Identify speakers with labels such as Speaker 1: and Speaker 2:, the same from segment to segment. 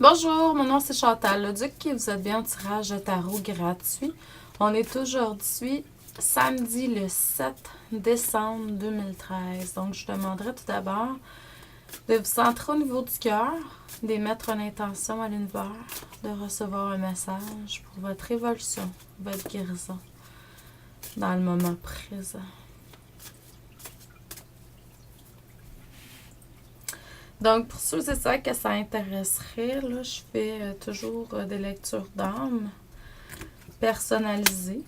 Speaker 1: Bonjour, mon nom c'est Chantal Leduc et vous êtes bien au tirage de tarot gratuit. On est aujourd'hui samedi le 7 décembre 2013. Donc, je demanderai tout d'abord de vous centrer au niveau du cœur, d'émettre une intention à l'univers, de recevoir un message pour votre évolution, votre guérison dans le moment présent. Donc, pour ceux et celles que ça intéresserait, là, je fais toujours des lectures d'âme personnalisées.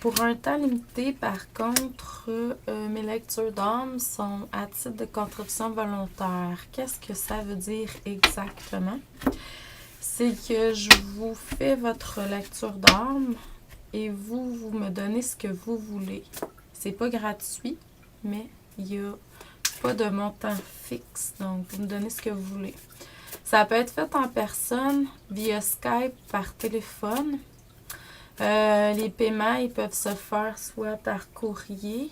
Speaker 1: Pour un temps limité, par contre, mes lectures d'âme sont à titre de contribution volontaire. Qu'est-ce que ça veut dire exactement? C'est que je vous fais votre lecture d'âme et vous me donnez ce que vous voulez. C'est pas gratuit, mais il y a pas de montant fixe, donc vous me donnez ce que vous voulez. Ça peut être fait en personne, via Skype, par téléphone. Les paiements, ils peuvent se faire soit par courrier,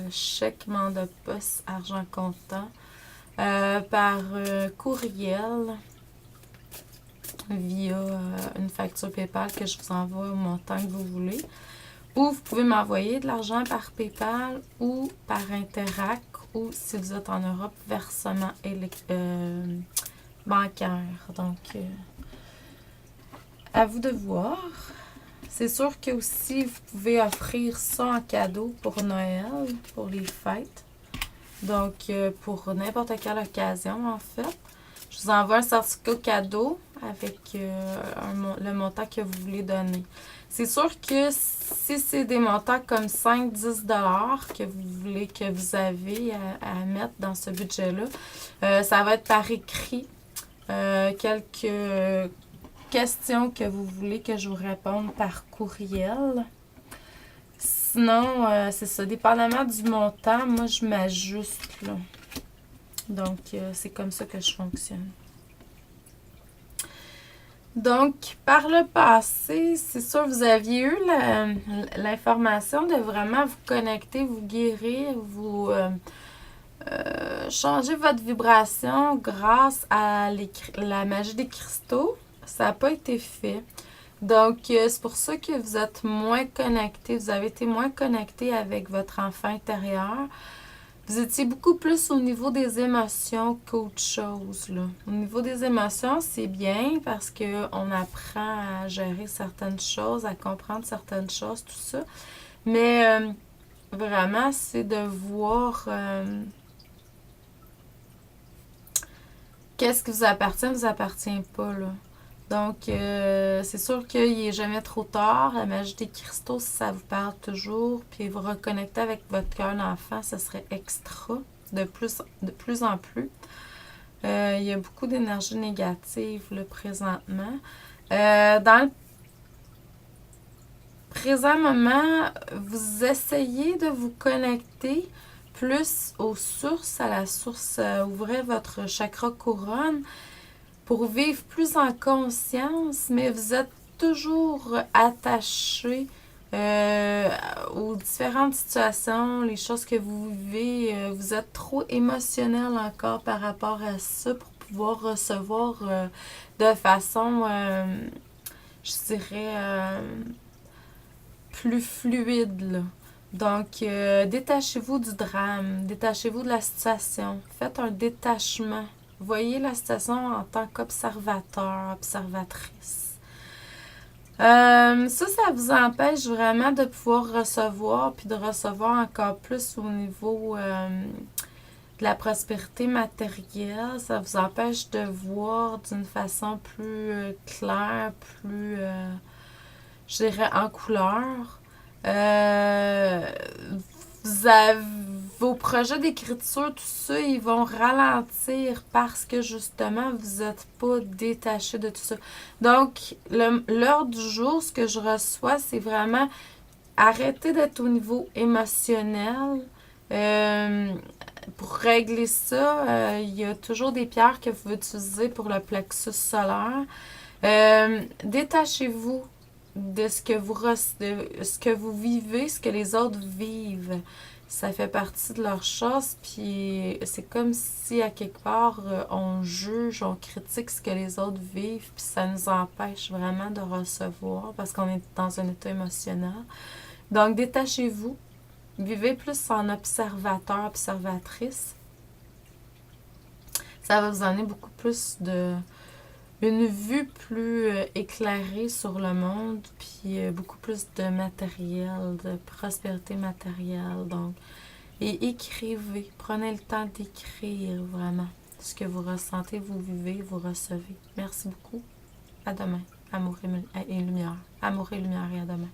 Speaker 1: chèque, mandat de poste, argent comptant, par courriel, via une facture PayPal que je vous envoie au montant que vous voulez. Ou vous pouvez m'envoyer de l'argent par PayPal ou par Interac ou si vous êtes en Europe, versement bancaire. Donc, à vous de voir. C'est sûr que aussi, vous pouvez offrir ça en cadeau pour Noël, pour les fêtes. Donc, pour n'importe quelle occasion, en fait. Je vous envoie un certificat cadeau avec le montant que vous voulez donner. C'est sûr que si c'est des montants comme 5-10 $ que vous voulez, que vous avez à mettre dans ce budget-là, ça va être par écrit. Quelques questions que vous voulez que je vous réponde par courriel. Sinon, c'est ça. Dépendamment du montant, moi, je m'ajuste, là. Donc, c'est comme ça que je fonctionne. Donc, par le passé, c'est sûr, vous aviez eu l'information de vraiment vous connecter, vous guérir, vous changer votre vibration grâce à la magie des cristaux. Ça n'a pas été fait. Donc, c'est pour ça que vous êtes moins connecté, vous avez été moins connecté avec votre enfant intérieur. Vous étiez beaucoup plus au niveau des émotions qu'autre chose, là. Au niveau des émotions, c'est bien parce qu'on apprend à gérer certaines choses, à comprendre certaines choses, tout ça. Mais vraiment, c'est de voir qu'est-ce qui vous appartient pas, là. Donc, c'est sûr qu'il n'est jamais trop tard. La magie des cristaux, si ça vous parle toujours, puis vous reconnecter avec votre cœur d'enfant, ce serait extra, de plus en plus. Il y a beaucoup d'énergie négative, là, présentement. Dans le présent moment, vous essayez de vous connecter plus aux sources, à la source, ouvrez votre chakra couronne, pour vivre plus en conscience, mais vous êtes toujours attaché aux différentes situations, les choses que vous vivez. Vous êtes trop émotionnel encore par rapport à ça pour pouvoir recevoir de façon, je dirais, plus fluide, là. Donc, détachez-vous du drame, détachez-vous de la situation, faites un détachement. Voyez la situation en tant qu'observateur, observatrice. Ça vous empêche vraiment de pouvoir recevoir, puis de recevoir encore plus au niveau de la prospérité matérielle. Ça vous empêche de voir d'une façon plus claire, plus, je dirais, en couleur. Vous avez vos projets d'écriture, tout ça, ils vont ralentir parce que justement, vous n'êtes pas détaché de tout ça. Donc, l'heure du jour, ce que je reçois, c'est vraiment arrêter d'être au niveau émotionnel. Pour régler ça, il y a toujours des pierres que vous pouvez utiliser pour le plexus solaire. Détachez-vous de ce que vous vivez, ce que les autres vivent. Ça fait partie de leur chose, puis c'est comme si à quelque part on juge, on critique ce que les autres vivent, puis ça nous empêche vraiment de recevoir parce qu'on est dans un état émotionnel. Donc détachez-vous, vivez plus en observateur, observatrice. Ça va vous donner beaucoup plus de une vue plus éclairée sur le monde, puis beaucoup plus de matériel, de prospérité matérielle. Donc, et écrivez, prenez le temps d'écrire vraiment ce que vous ressentez, vous vivez, vous recevez. Merci beaucoup. À demain. Amour et lumière. Amour et lumière et à demain.